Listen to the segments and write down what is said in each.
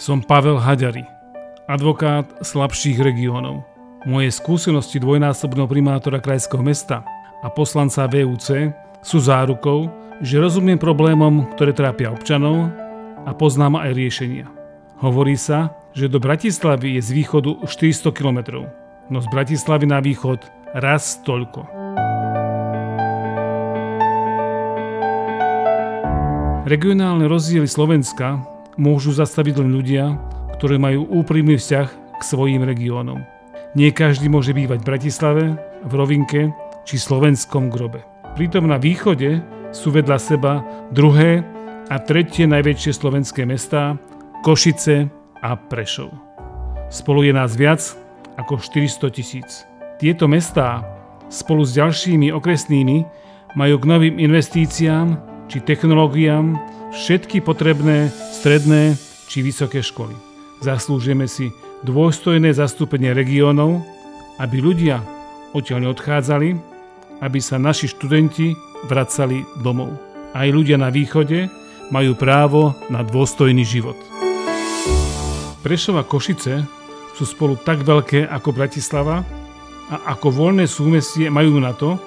Som Pavel Haďari, advokát slabších regiónov. Moje skúsenosti dvojnásobného primátora krajského mesta a poslanca VUC sú zárukou, že rozumiem problémom, ktoré trápia občanov a poznám aj riešenia. Hovorí sa, že do Bratislavy je z východu 400 km, no z Bratislavy na východ raz toľko. Regionálne rozdiely Slovenska môžu zastaviť len ľudia, ktorí majú úprimný vzťah k svojim regiónom. Nie každý môže bývať v Bratislave, v Rovinke či slovenskom Grobe. Pritom na východe sú vedľa seba druhé a tretie najväčšie slovenské mestá Košice a Prešov. Spolu je nás viac ako 400 000. Tieto mestá spolu s ďalšími okresnými majú k novým investíciám či technológiám všetky potrebné stredné či vysoké školy. Zaslúžime si dôstojné zastúpenie regiónov, aby ľudia odtiaľ neodchádzali, aby sa naši študenti vracali domov. Aj ľudia na východe majú právo na dôstojný život. Prešov a Košice sú spolu tak veľké ako Bratislava a ako voľné súmestie majú na to,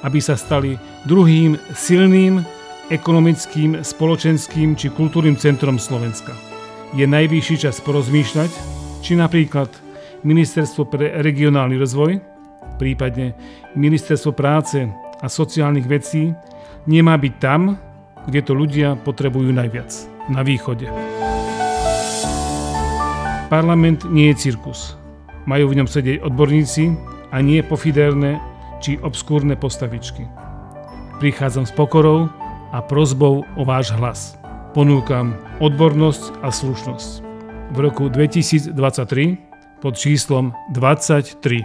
aby sa stali druhým silným ekonomickým, spoločenským či kultúrnym centrom Slovenska. Je najvyšší čas porozmýšľať, či napríklad Ministerstvo pre regionálny rozvoj, prípadne Ministerstvo práce a sociálnych vecí nemá byť tam, kde to ľudia potrebujú najviac, na východe. Parlament nie je cirkus. Majú v ňom sedieť odborníci a nie pofiderné či obskúrne postavičky. Prichádzam s pokorou a prosbou o váš hlas. Ponúkam odbornosť a slušnosť. V roku 2023 pod číslom 23.